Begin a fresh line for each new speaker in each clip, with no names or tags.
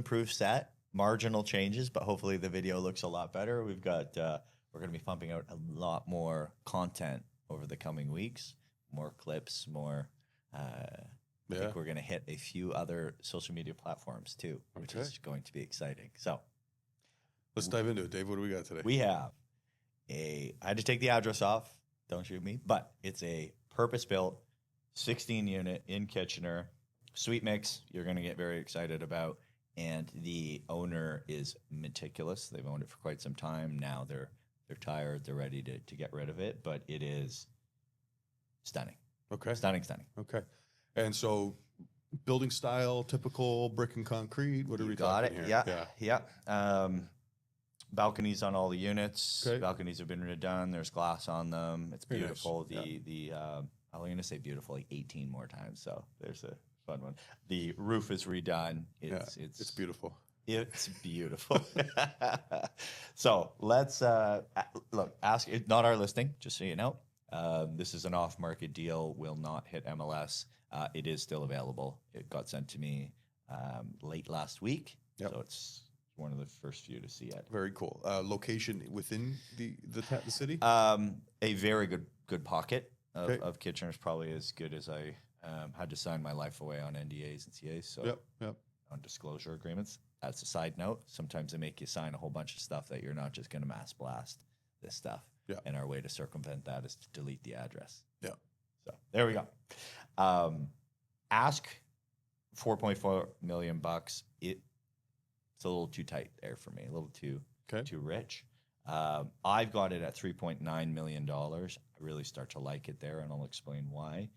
improved set, marginal changes, but hopefully the video looks a lot better. We've got we're going to be pumping out a lot more content over the coming weeks, more clips, more. I think we're going to hit a few other social media platforms too, which is going to be exciting. So
let's dive into it, Dave. What do we got today?
We have I had to take the address off. Don't shoot me, but it's a purpose-built 16 unit in Kitchener. Sweet mix, you're going to get very excited about. And the owner is meticulous. They've owned it for quite some time. Now they're tired. They're ready to get rid of it. But it is stunning.
Okay.
Stunning.
Okay. And so building style, typical brick and concrete. What are we talking here?
Yeah. Balconies on all the units.
Okay.
Balconies have been redone. There's glass on them. It's
Very
beautiful.
nice.
I'm going to say beautiful like 18 more times. So there's a fun one. The roof is redone. It's
beautiful.
It's beautiful. So let's look. Ask it. Not our listing, just so you know. This is an off-market deal. Will not hit MLS. It is still available. It got sent to me late last week.
Yep.
So it's one of the first few to see it.
Very cool. Location within the city.
A very good pocket of Kitchener is probably as good as I had to sign my life away on NDAs and CAs. So
yep.
on disclosure agreements. That's a side note. Sometimes they make you sign a whole bunch of stuff that you're not just going to mass blast this stuff.
Yeah.
And our way to circumvent that is to delete the address.
Yeah.
So there we go. Ask $4.4 million. It's a little too tight there for me. A little too rich. I've got it at $3.9 million. I really start to like it there, and I'll explain why.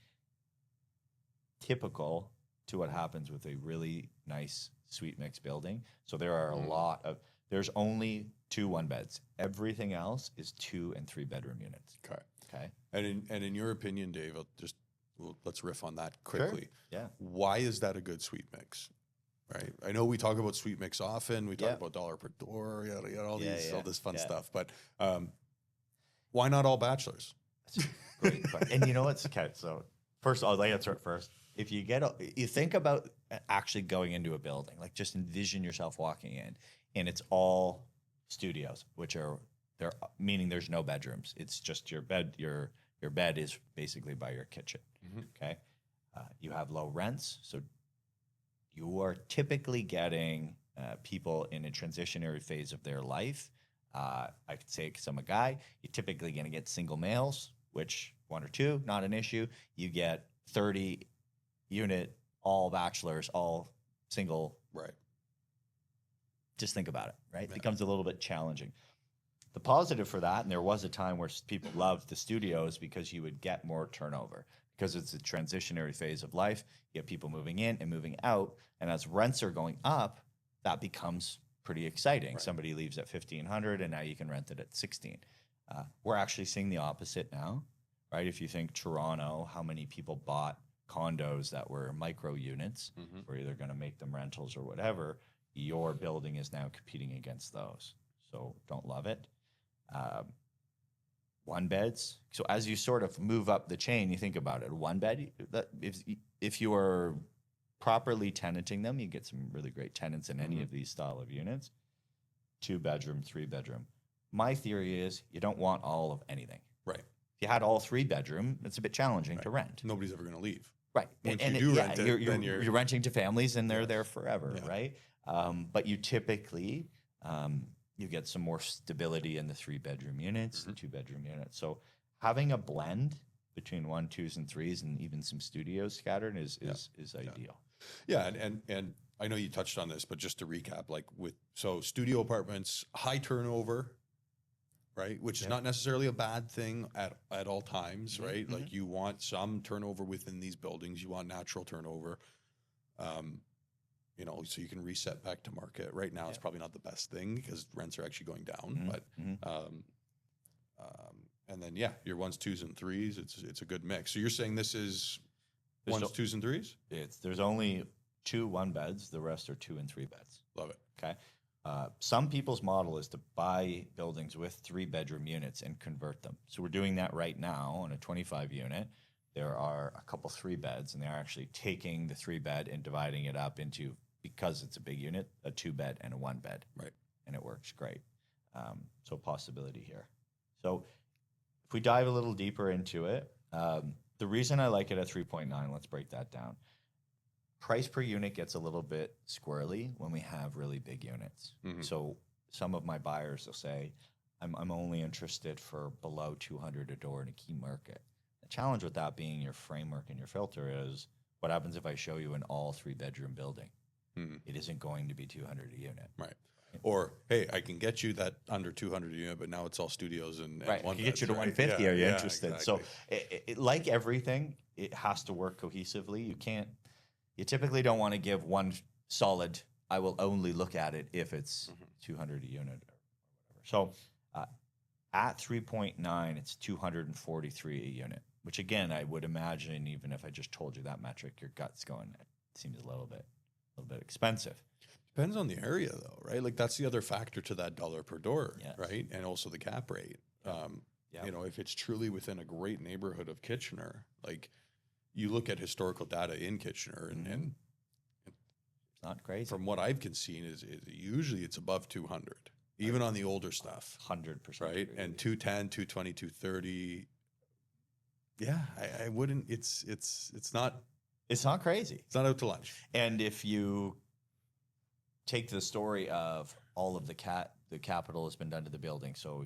Typical to what happens with a really nice Sweet Mix building. So there are there's only 2 1-beds. Everything else is 2 and 3 bedroom units. Okay.
And in your opinion, Dave, let's riff on that quickly.
Sure. Yeah.
Why is that a good Sweet Mix? Right. I know we talk about Sweet Mix often. We talk about dollar per door, all this fun stuff. But why not all bachelors?
That's great. And you know what's okay? So first, I'll answer it first. If you think about actually going into a building, like just envision yourself walking in, and it's all studios, meaning there's no bedrooms. It's just your bed. Your bed is basically by your kitchen. Mm-hmm. Okay. You have low rents, so you are typically getting people in a transitionary phase of their life. I could say, because I'm a guy, you're typically going to get single males, which 1 or 2, not an issue. You get 30 unit, all bachelors, all single.
Right.
Just think about it, right? It becomes a little bit challenging. The positive for that, and there was a time where people loved the studios because you would get more turnover. Because it's a transitionary phase of life, you have people moving in and moving out, and as rents are going up, that becomes pretty exciting. Right. Somebody leaves at $1,500, and now you can rent it at $1,600. We're actually seeing the opposite now, right? If you think Toronto, how many people bought condos that were micro units, where either going to make them rentals or whatever, your building is now competing against those. So don't love it. 1-beds. So as you sort of move up the chain, you think about it. 1-bed, if you are properly tenanting them, you get some really great tenants in any of these style of units. 2-bedroom, 3-bedroom. My theory is you don't want all of anything.
Right.
If you had all 3-bedroom, it's a bit challenging to rent.
Nobody's ever going to leave.
Right.
Once you do rent it,
you're renting to families, and they're there forever, right? But you typically you get some more stability in the 3-bedroom units, the 2-bedroom units. So having a blend between 1, 2s, and 3s, and even some studios scattered is ideal.
Yeah, and I know you touched on this, but just to recap, studio apartments, high turnover, right? Which is not necessarily a bad thing at all times, right? Mm-hmm. Like you want some turnover within these buildings. You want natural turnover. So you can reset back to market. Right now, it's probably not the best thing because rents are actually going down. And then your 1s, 2s, and 3s. It's a good mix. So you're saying this is 1s, 2s, and 3s?
There's only 2 1-beds. The rest are 2 and 3 beds.
Love it.
Okay. Some people's model is to buy buildings with 3-bedroom units and convert them. So we're doing that right now on a 25 unit. There are a couple 3-beds, and they're actually taking the 3-bed and dividing it up into because it's a big unit, a 2-bed and a 1-bed.
Right.
And it works great. So possibility here. So if we dive a little deeper into it, the reason I like it at 3.9, let's break that down. Price per unit gets a little bit squirrely when we have really big units.
Mhm.
So some of my buyers will say, I'm only interested for below 200 a door in a key market. The challenge with that being your framework and your filter is, what happens if I show you an all 3-bedroom building?
Mhm.
It isn't going to be 200 a unit.
Right. Or, hey, I can get you that under 200 unit, but now it's all studios and
Right, I
one
can get you to
beds, right?
150. Are you
Yeah,
interested?
exactly.
So, like everything, it has to work cohesively. You typically don't want to give one solid, I will only look at it if it's 200 a unit or whatever. So, at 3.9, it's 243 a unit, which again, I would imagine, even if I just told you that metric, your gut's going, it seems a little bit expensive.
Depends on the area, though, right? Like that's the other factor to that dollar per door,
Yes.
right? And also the cap rate.
Yep.
You know, if it's truly within a great neighborhood of Kitchener, like you look at historical data in Kitchener, and
It's not crazy.
from what I've seen is usually it's above 200, even on the older stuff,
100%.
right?
agree
And
with you.
210, 220, 230. Yeah, I wouldn't. It's not
It's not crazy.
out to lunch.
And if you take the story of all of the capital has been done to the building, so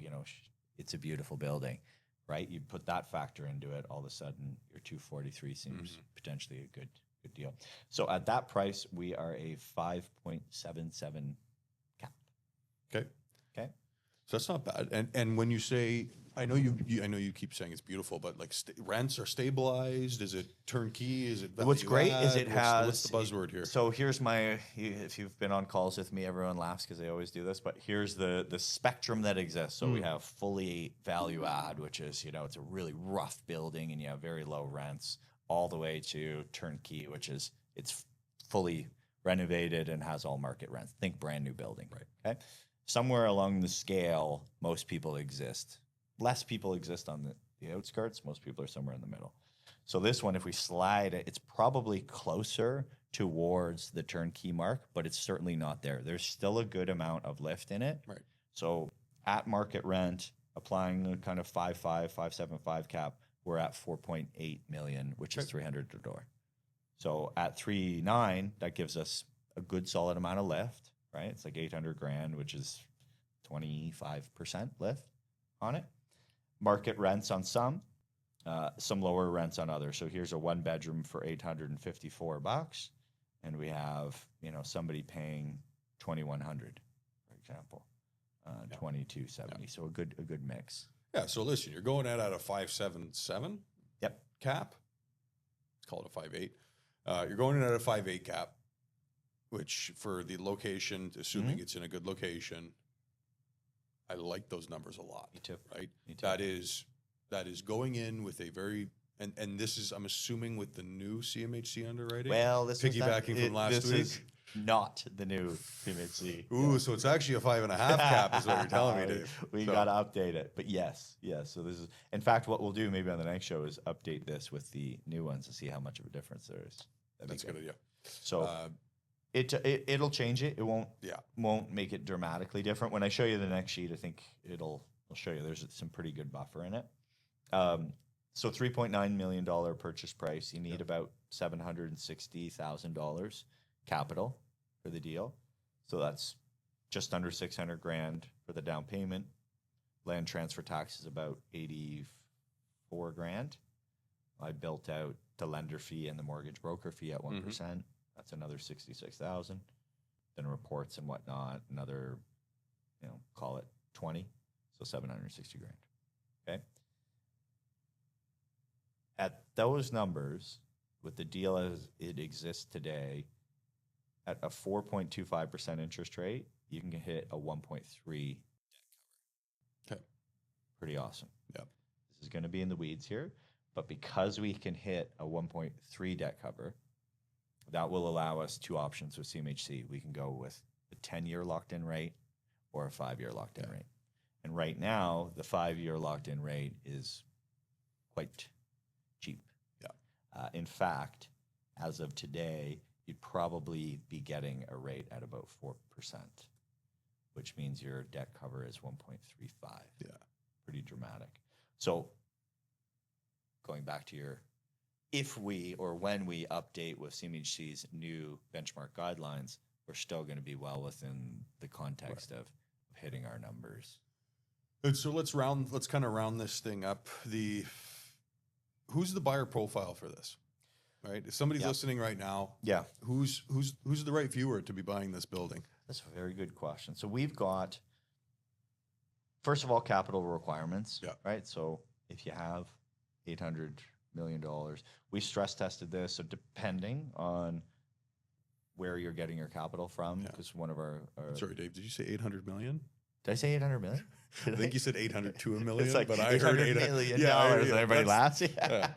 it's a beautiful building, right? You put that factor into it, all of a sudden your 243 seems potentially a good deal. So at that price, we are a 5.77 cap.
Okay.
Okay.
So that's not bad. And when you say, I know you keep saying it's beautiful, but like rents are stabilized. Is it turnkey? Is it
What's great is
value
it
add?
has.
What's the buzzword here?
So here's if you've been on calls with me, everyone laughs because they always do this. But here's the spectrum that exists. So we have fully value add, which is it's a really rough building and you have very low rents, all the way to turnkey, which is it's fully renovated and has all market rents. Think brand new building.
Right.
Okay. Somewhere along the scale, most people exist. Less people exist on the outskirts. Most people are somewhere in the middle. So this one, if we slide it, it's probably closer towards the turnkey mark, but it's certainly not there. There's still a good amount of lift in it.
Right.
So at market rent, applying a kind of 5.5, 5.75 cap, we're at 4.8 million, which is 300 a door. So at 3.9, that gives us a good solid amount of lift, right? It's like 800 grand, which is 25% lift on it. Market rents on some lower rents on others. So here's a 1-bedroom for $854, and we have somebody paying $2,100, for example, $2,270. So a good mix.
Yeah. So listen, you're going at a 5.77.
Yep.
Cap. Let's call it a 5.8. You're going in at a 5.8 cap, which for the location, assuming it's in a good location, I like those numbers a lot.
Me too.
Right.
Me too.
That is going in with a very and this is, I'm assuming, with the new CMHC underwriting.
Well, this
piggybacking from last
this
week.
is not the new CMHC.
Ooh, so it's actually a 5.5 cap, is what you're telling me, Dave.
We
So-
got to update it, but yes. So this is, in fact, what we'll do maybe on the next show is update this with the new ones to see how much of a difference there is. That'd be
That's a good idea.
So it'll change it. It won't make it dramatically different. When I show you the next sheet, I think I'll show you there's some pretty good buffer in it. So $3.9 million purchase price. You need about $760,000 capital for the deal. So that's just under 600 grand for the down payment. Land transfer tax is about 84 grand. I built out the lender fee and the mortgage broker fee at 1%. That's another 66,000. Then reports and whatnot, another, call it 20. So 760 grand. Okay. At those numbers, with the deal as it exists today, at a 4.25% interest rate, you can hit a 1.3 debt cover.
Okay.
Pretty awesome.
Yep.
This is going to be in the weeds here, but because we can hit a 1.3 debt cover, that will allow us two options with CMHC. We can go with a 10-year locked-in rate or a 5-year locked-in rate. And right now, the 5-year locked-in rate is quite cheap.
Yeah.
In fact, as of today, you'd probably be getting a rate at about 4%, which means your debt cover is 1.35.
Yeah.
Pretty dramatic. So going back to your, if we or when we update with CMHC's new benchmark guidelines, we're still going to be well within the context of hitting our numbers.
And so let's kind of round this thing up. Who's the buyer profile for this? Right? If somebody's listening right now,
Yeah.
who's the right viewer to be buying this building?
That's a very good question. So we've got, first of all, capital requirements, right? So if you have $800 million, we stress tested this. So depending on where you're getting your capital from, because one of our
Sorry, Dave, did you say 800 million?
did I say 800 million?
I think you said 800 to a million,
It's like
but I heard
$800 million.
Yeah,
And everybody laughs.
yeah.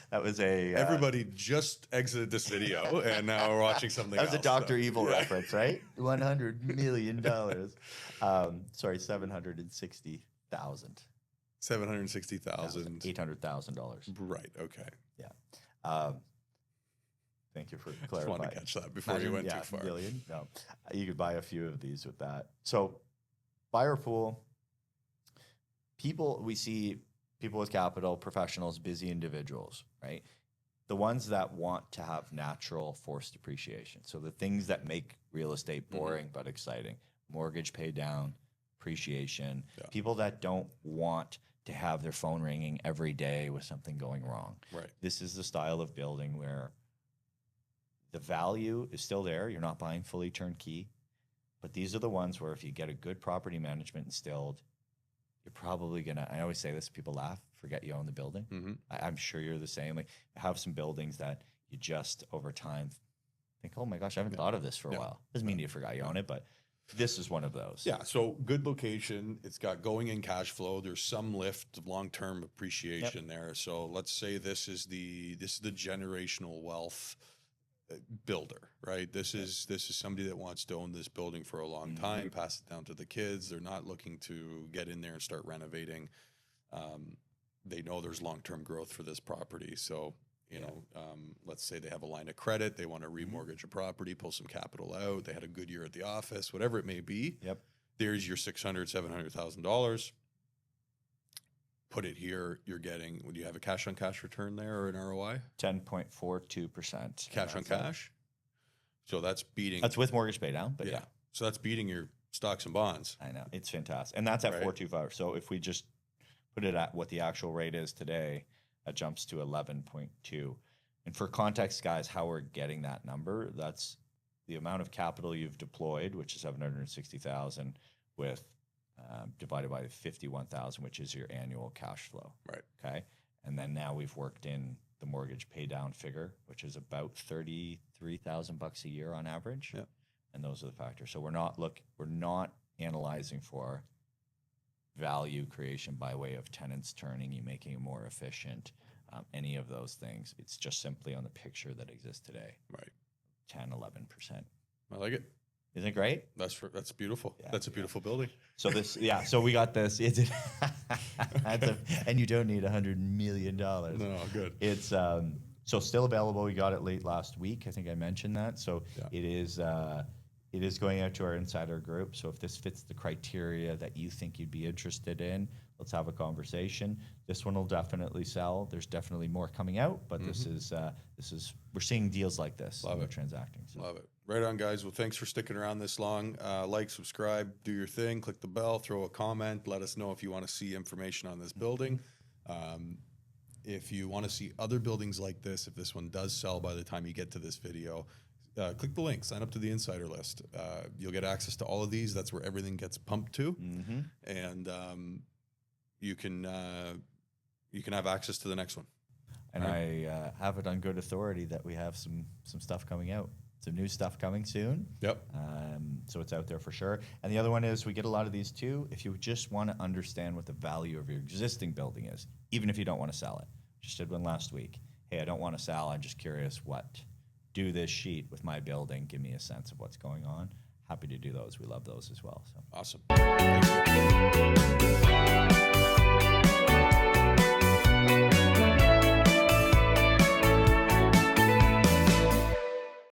That was a
Everybody just exited this video, and now we're watching something else.
that was a Dr. Evil
Yeah.
reference, right? $100 million. Sorry, 760,000.
760,000.
$800,000.
Right. Okay.
Yeah. Thank you for
Just
clarifying.
want to catch that before you went too far.
Million. No, you could buy a few of these with that. So, buyer pool. We see people with capital, professionals, busy individuals, right? The ones that want to have natural forced appreciation. So the things that make real estate boring but exciting: mortgage pay down, appreciation.
Yeah.
People that don't want to have their phone ringing every day with something going wrong.
Right.
This is the style of building where the value is still there. You're not buying fully turnkey, but these are the ones where if you get a good property management instilled, you're probably gonna, I always say this, people laugh, forget you own the building.
Mm-hmm.
I'm sure you're the same. Like, have some buildings that you just over time think, oh my gosh, I haven't thought of this for a while. Doesn't mean you forgot you own it, but this is one of those.
Yeah. So good location. It's got going in cash flow. There's some lift of long-term appreciation there. So let's say this is the generational wealth builder, right? This is somebody that wants to own this building for a long time, pass it down to the kids. They're not looking to get in there and start renovating. They know there's long-term growth for this property. So, you know, let's say they have a line of credit, they want to remortgage a property, pull some capital out. They had a good year at the office, whatever it may be.
Yep.
There's your $600,000-$700,000. Put it here. You're getting, would you have a cash on cash return there or an ROI?
10.42%.
Cash on cash. So that's beating.
That's with mortgage pay down, but yeah.
So that's beating your stocks and bonds.
I know. It's fantastic. And that's at
Right.
4.25. So if we just put it at what the actual rate is today, that jumps to 11.2. And for context, guys, how we're getting that number, that's the amount of capital you've deployed, which is 760,000, with divided by 51,000, which is your annual cash flow.
Right.
Okay. And then now we've worked in the mortgage pay down figure, which is about $33,000 a year on average.
Yep.
And those are the factors. So we're not analyzing for value creation by way of tenants turning, you making it more efficient, any of those things. It's just simply on the picture that exists today.
Right.
10, 11%.
I like it.
Isn't it great?
That's beautiful.
Yeah,
That's a beautiful building.
So so we got this. And you don't need $100 million.
No, good.
It's so still available. We got it late last week. I think I mentioned that. So it is going out to our insider group. So if this fits the criteria that you think you'd be interested in, let's have a conversation. This one will definitely sell. There's definitely more coming out, but this is we're seeing deals like this.
Love
we're
it.
transacting. So.
Love it. Right on, guys. Well, thanks for sticking around this long. Like, subscribe, do your thing, click the bell, throw a comment. Let us know if you want to see information on this building. If you want to see other buildings like this, if this one does sell by the time you get to this video, click the link, sign up to the insider list. You'll get access to all of these. That's where everything gets pumped to. And you can have access to the next one.
And I have it on good authority that we have some stuff coming out. Some new stuff coming soon.
Yep.
So it's out there for sure. And the other one is we get a lot of these too. If you just want to understand what the value of your existing building is, even if you don't want to sell it. Just did one last week. Hey, I don't want to sell. I'm just curious what. Do this sheet with my building. Give me a sense of what's going on. Happy to do those. We love those as well. So
Awesome. Thank you.